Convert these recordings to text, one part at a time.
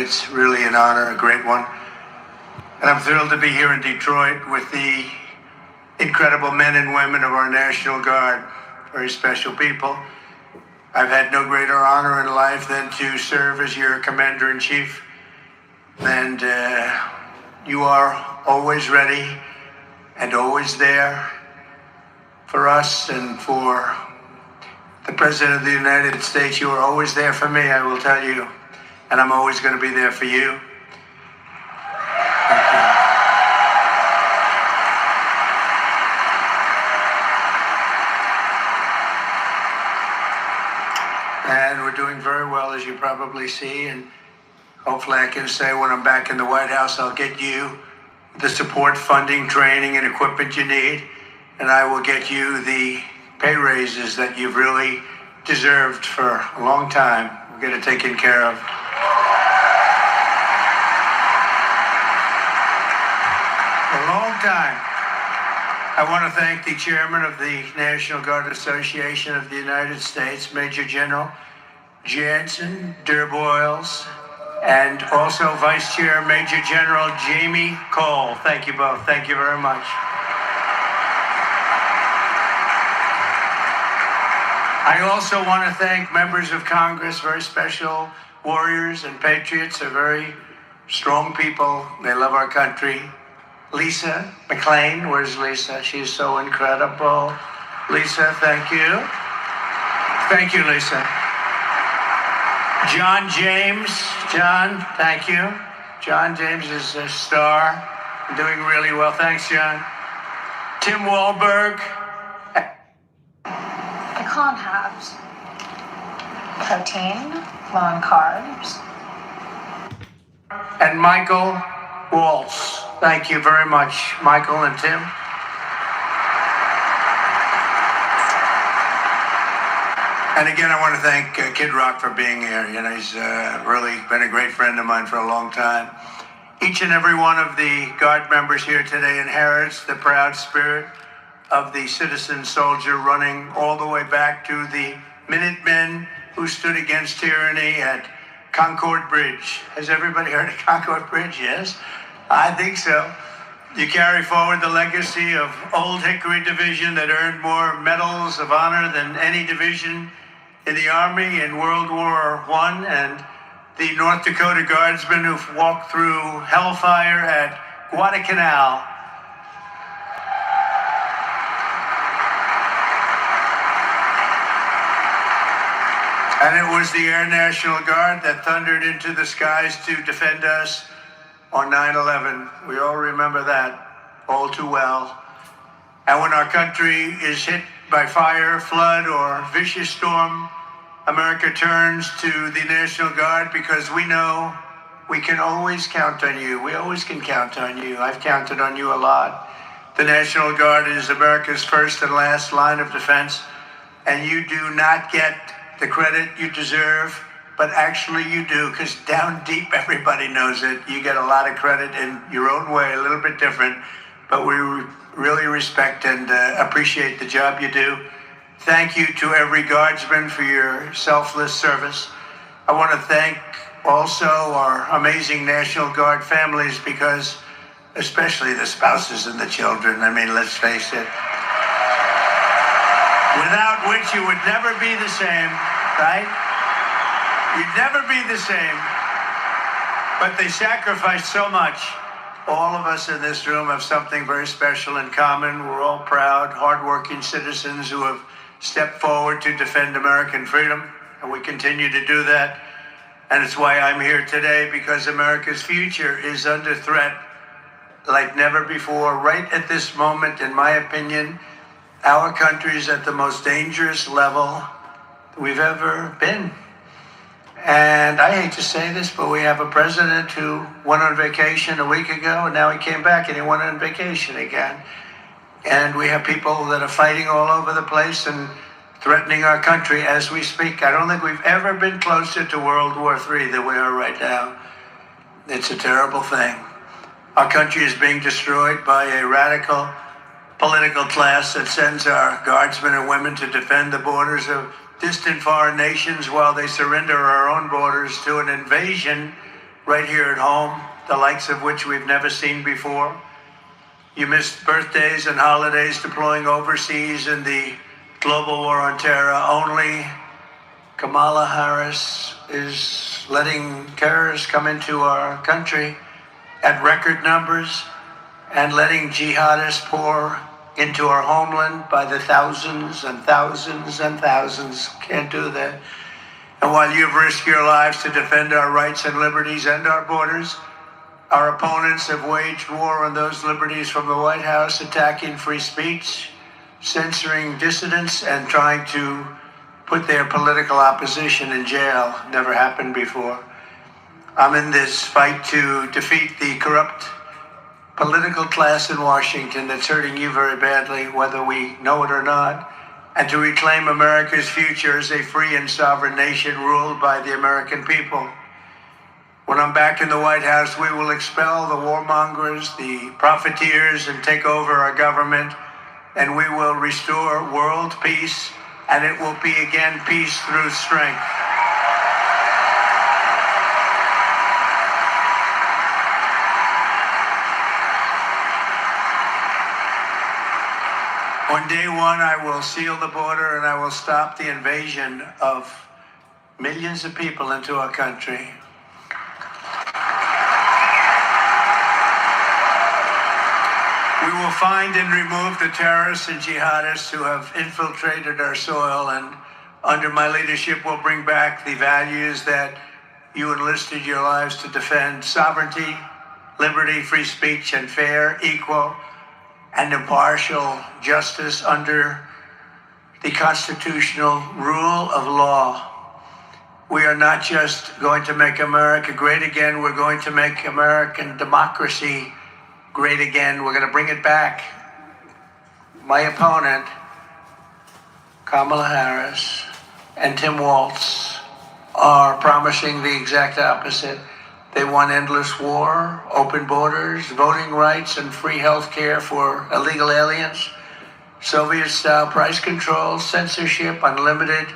It's really an honor, a great one. And I'm thrilled to be here in Detroit with the incredible men and women of our National Guard, very special people. I've had no greater honor in life than to serve as your Commander-in-Chief. And you are always ready and always there for us and for the President of the United States. You are always there for me, I will tell you. And I'm always going to be there for you. Thank you. And we're doing very well, as you probably see. And hopefully I can say when I'm back in the White House, I'll get you the support, funding, training, and equipment you need. And I will get you the pay raises that you've really deserved for a long time. We'll get it taken care of. A long time. I want to thank the chairman of the National Guard Association of the United States, Major General Jansen Durboyles, and also Vice Chair Major General Jamie Cole. Thank you both. Thank you very much. I also want to thank members of Congress, very special warriors and patriots. They're very strong people. They love our country. Lisa McLean, where's Lisa? She's so incredible. Lisa, thank you. Thank you, Lisa. John James, John, thank you. John James is a star, doing really well. Thanks, John. Tim Wahlberg. Pecan halves, protein, low in carbs. And Michael Waltz. Thank you very much, Michael and Tim. And again, I want to thank Kid Rock for being here. You know, he's really been a great friend of mine for a long time. Each and every one of the Guard members here today inherits the proud spirit of the citizen soldier, running all the way back to the Minutemen who stood against tyranny at Concord Bridge. Has everybody heard of Concord Bridge? Yes, I think so. You carry forward the legacy of Old Hickory Division that earned more medals of honor than any division in the Army in World War I, and the North Dakota Guardsmen who've walked through hellfire at Guadalcanal. And it was the Air National Guard that thundered into the skies to defend us on 9/11. We all remember that all too well. And when our country is hit by fire, flood, or vicious storm, America turns to the National Guard because we know we can always count on you. We always can count on you. I've counted on you a lot. The National Guard is America's first and last line of defense, and you do not get the credit you deserve, but actually you do, because down deep everybody knows it. You get a lot of credit in your own way, a little bit different, but we really respect and appreciate the job you do. Thank you to every Guardsman for your selfless service. I want to thank also our amazing National Guard families, because especially the spouses and the children, I mean, let's face it, without which you would never be the same, right? You'd never be the same. But they sacrifice so much. All of us in this room have something very special in common. We're all proud, hardworking citizens who have stepped forward to defend American freedom, and we continue to do that. And it's why I'm here today, because America's future is under threat like never before. Right at this moment, in my opinion, our country is at the most dangerous level we've ever been. And I hate to say this, but we have a president who went on vacation a week ago, and now he came back and he went on vacation again. And we have people that are fighting all over the place and threatening our country as we speak. I don't think we've ever been closer to World War III than we are right now. It's a terrible thing. Our country is being destroyed by a radical political class that sends our guardsmen and women to defend the borders of distant foreign nations while they surrender our own borders to an invasion right here at home, the likes of which we've never seen before. You missed birthdays and holidays deploying overseas in the global war on terror. Only Kamala Harris is letting terrorists come into our country at record numbers and letting jihadists pour into our homeland by the thousands and thousands and thousands. Can't do that. And while you've risked your lives to defend our rights and liberties and our borders, our opponents have waged war on those liberties from the White House, attacking free speech, censoring dissidents, and trying to put their political opposition in jail. Never happened before. I'm in this fight to defeat the corrupt political class in Washington that's hurting you very badly, whether we know it or not, and to reclaim America's future as a free and sovereign nation ruled by the American people. When I'm back in the White House, we will expel the warmongers, the profiteers, and take over our government, and we will restore world peace, and it will be again peace through strength. On day one, I will seal the border and I will stop the invasion of millions of people into our country. We will find and remove the terrorists and jihadists who have infiltrated our soil, and under my leadership, we'll bring back the values that you enlisted your lives to defend: sovereignty, liberty, free speech, and fair, equal, and impartial justice under the constitutional rule of law. We are not just going to make America great again, we're going to make American democracy great again. We're going to bring it back. My opponent, Kamala Harris, and Tim Walz are promising the exact opposite. They want endless war, open borders, voting rights, and free health care for illegal aliens, Soviet-style price controls, censorship, unlimited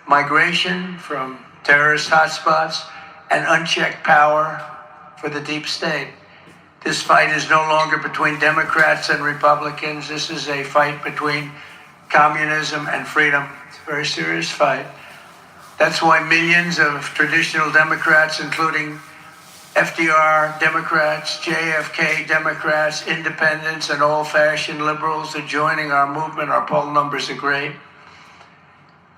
migration from terrorist hotspots, and unchecked power for the deep state. This fight is no longer between Democrats and Republicans. This is a fight between communism and freedom. It's a very serious fight. That's why millions of traditional Democrats, including FDR Democrats, JFK Democrats, independents, and old-fashioned liberals are joining our movement. Our poll numbers are great.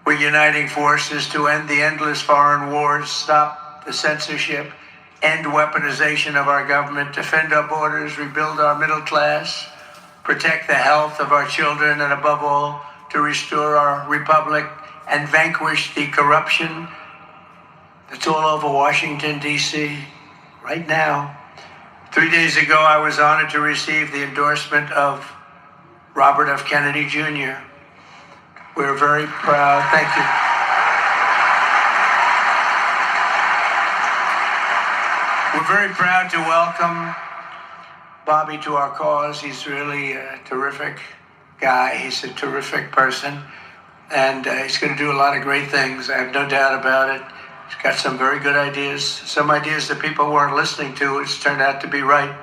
We're uniting forces to end the endless foreign wars, stop the censorship, end weaponization of our government, defend our borders, rebuild our middle class, protect the health of our children, and above all, to restore our republic and vanquish the corruption that's all over Washington, D.C. right now. 3 days ago, I was honored to receive the endorsement of Robert F. Kennedy Jr. We're very proud. Thank you. We're very proud to welcome Bobby to our cause. He's really a terrific guy. He's a terrific person. And he's going to do a lot of great things. I have no doubt about it. He's got some very good ideas. Some ideas that people weren't listening to, which turned out to be right.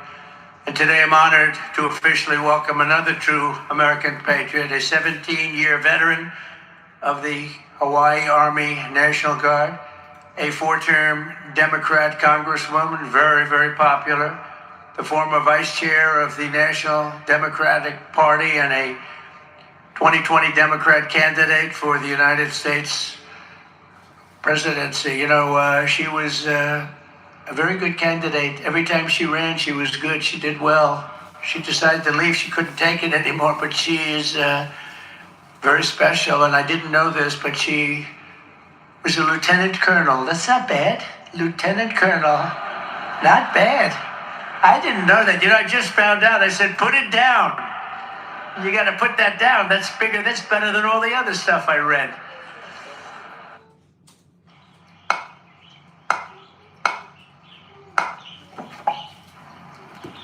And today I'm honored to officially welcome another true American patriot, a 17-year veteran of the Hawaii Army National Guard, a 4-term Democrat congresswoman, very, very popular, the former vice chair of the National Democratic Party and a 2020 Democrat candidate for the United States presidency. You know, she was a very good candidate. Every time she ran, she was good. She did well. She decided to leave. She couldn't take it anymore, but she is very special. And I didn't know this, but she was a lieutenant colonel. That's not bad. Lieutenant colonel. Not bad. I didn't know that. You know, I just found out. I said, put it down. You got to put that down. That's bigger. That's better than all the other stuff I read.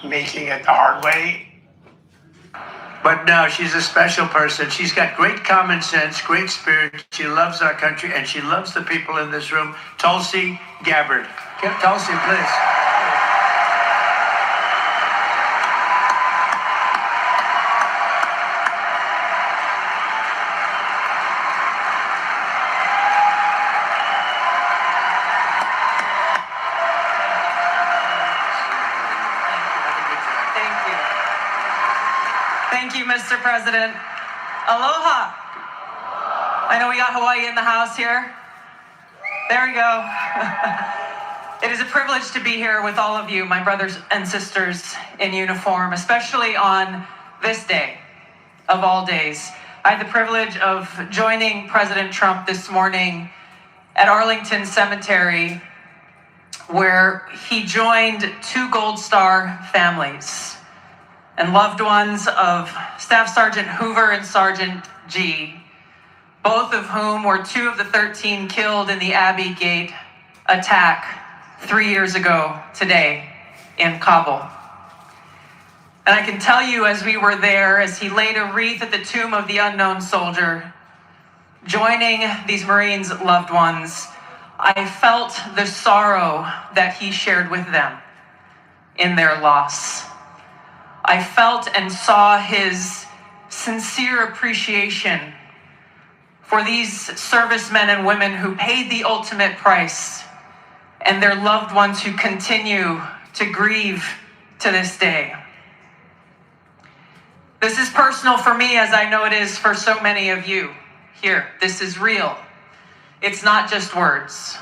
Making it the hard way. But no, she's a special person. She's got great common sense, great spirit. She loves our country, and she loves the people in this room. Tulsi Gabbard. Tulsi, please. Thank you, Mr. President. Aloha. I know we got Hawaii in the house here. There we go. It is a privilege to be here with all of you, my brothers and sisters in uniform, especially on this day of all days. I had the privilege of joining President Trump this morning at Arlington Cemetery, where he joined two Gold Star families and loved ones of Staff Sergeant Hoover and Sergeant G, both of whom were two of the 13 killed in the Abbey Gate attack 3 years ago today in Kabul. And I can tell you, as we were there, as he laid a wreath at the tomb of the unknown soldier, joining these Marines' loved ones, I felt the sorrow that he shared with them in their loss. I felt and saw his sincere appreciation for these servicemen and women who paid the ultimate price and their loved ones who continue to grieve to this day. This is personal for me, as I know it is for so many of you here. This is real. It's not just words.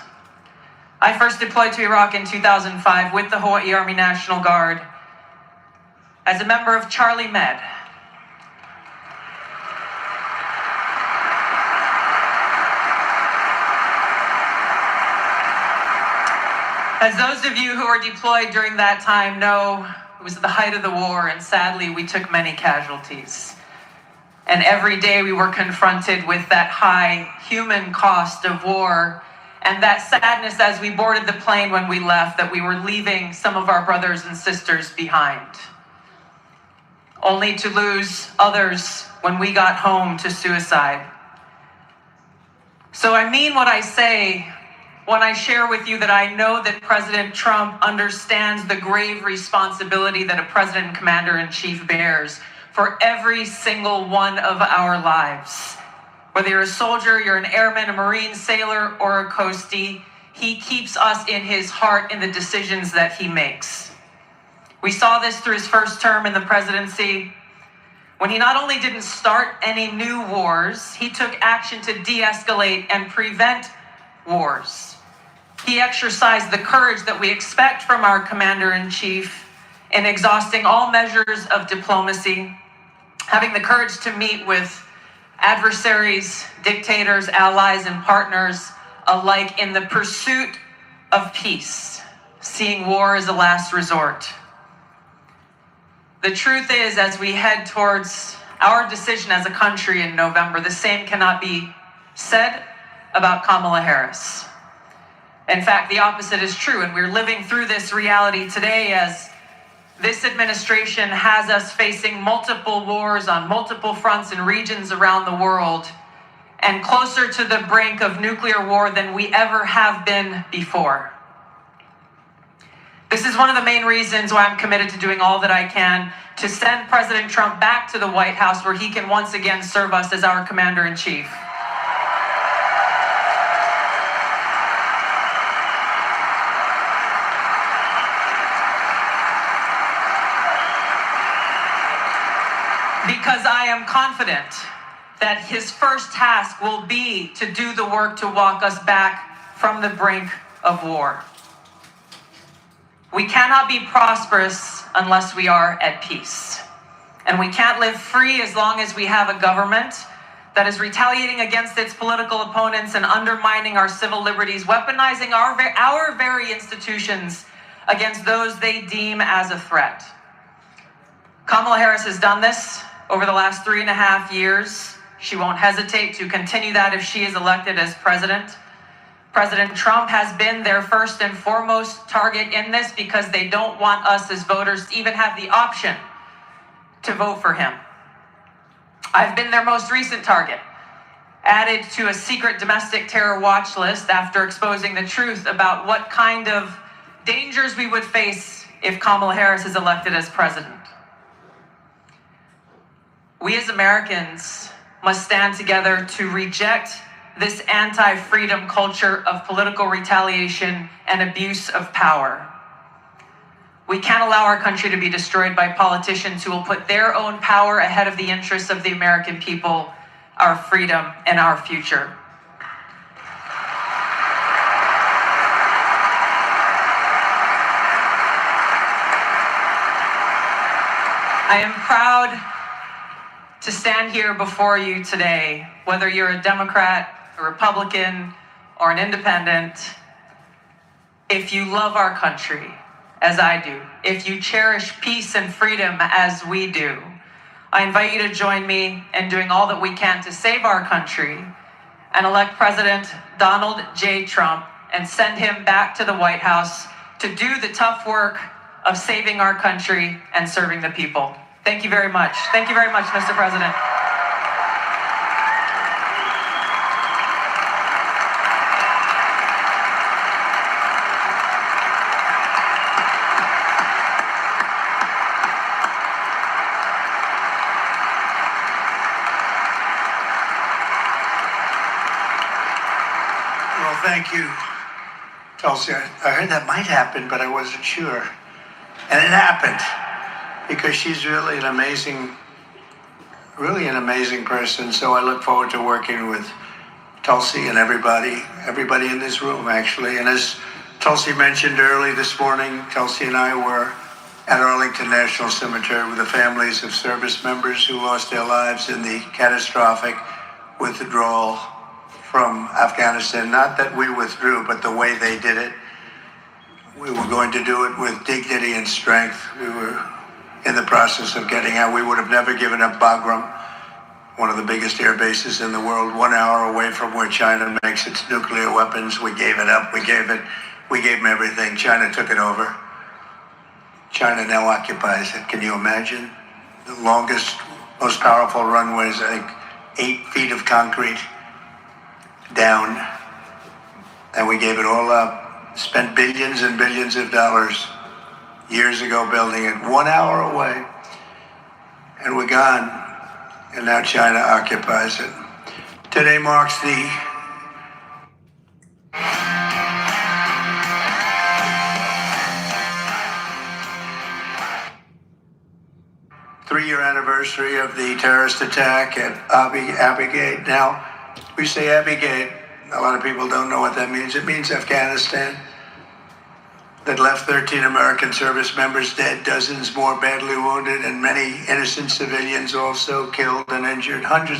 I first deployed to Iraq in 2005 with the Hawaii Army National Guard as a member of Charlie Med. As those of you who were deployed during that time know, it was the height of the war, and sadly we took many casualties. And every day we were confronted with that high human cost of war and that sadness as we boarded the plane when we left, that we were leaving some of our brothers and sisters behind, only to lose others when we got home to suicide. So I mean what I say when I share with you that I know that President Trump understands the grave responsibility that a president and commander-in-chief bears for every single one of our lives. Whether you're a soldier, you're an airman, a Marine, sailor, or a coastie, he keeps us in his heart in the decisions that he makes. We saw this through his first term in the presidency, when he not only didn't start any new wars, he took action to de-escalate and prevent wars. He exercised the courage that we expect from our commander-in-chief in exhausting all measures of diplomacy, having the courage to meet with adversaries, dictators, allies, and partners alike in the pursuit of peace, seeing war as a last resort. The truth is, as we head towards our decision as a country in November, the same cannot be said about Kamala Harris. In fact, the opposite is true, and we're living through this reality today as this administration has us facing multiple wars on multiple fronts and regions around the world, and closer to the brink of nuclear war than we ever have been before. This is one of the main reasons why I'm committed to doing all that I can to send President Trump back to the White House, where he can once again serve us as our commander-in-chief. Because I am confident that his first task will be to do the work to walk us back from the brink of war. We cannot be prosperous unless we are at peace. And we can't live free as long as we have a government that is retaliating against its political opponents and undermining our civil liberties, weaponizing our very institutions against those they deem as a threat. Kamala Harris has done this over the last 3.5 years. She won't hesitate to continue that if she is elected as president. President Trump has been their first and foremost target in this because they don't want us as voters to even have the option to vote for him. I've been their most recent target, added to a secret domestic terror watch list after exposing the truth about what kind of dangers we would face if Kamala Harris is elected as president. We as Americans must stand together to reject this anti-freedom culture of political retaliation and abuse of power. We can't allow our country to be destroyed by politicians who will put their own power ahead of the interests of the American people, our freedom, and our future. I am proud to stand here before you today, whether you're a Democrat, a Republican, or an independent. If you love our country, as I do, if you cherish peace and freedom as we do, I invite you to join me in doing all that we can to save our country and elect President Donald J. Trump and send him back to the White House to do the tough work of saving our country and serving the people. Thank you very much. Thank you very much, Mr. President. Well, thank you, Tulsi. I heard that might happen, but I wasn't sure. And it happened because she's really an amazing person. So I look forward to working with Tulsi and everybody in this room, actually. And as Tulsi mentioned early this morning, Tulsi and I were at Arlington National Cemetery with the families of service members who lost their lives in the catastrophic withdrawal from Afghanistan. Not that we withdrew, but the way they did it. We were going to do it with dignity and strength. We were in the process of getting out. We would have never given up Bagram, one of the biggest air bases in the world, 1 hour away from where China makes its nuclear weapons. We gave it up. We gave them everything. China took it over. China now occupies it. Can you imagine? The longest, most powerful runways, I think 8 feet of concrete down. And we gave it all up. Spent billions and billions of dollars years ago building it, 1 hour away, and we're gone, and now China occupies it. Today marks the three-year anniversary of the terrorist attack at Abbey Gate. Now, we say Abbey Gate, a lot of people don't know what that means. It means Afghanistan. That left 13 American service members dead, dozens more badly wounded, and many innocent civilians also killed and injured. Hundreds of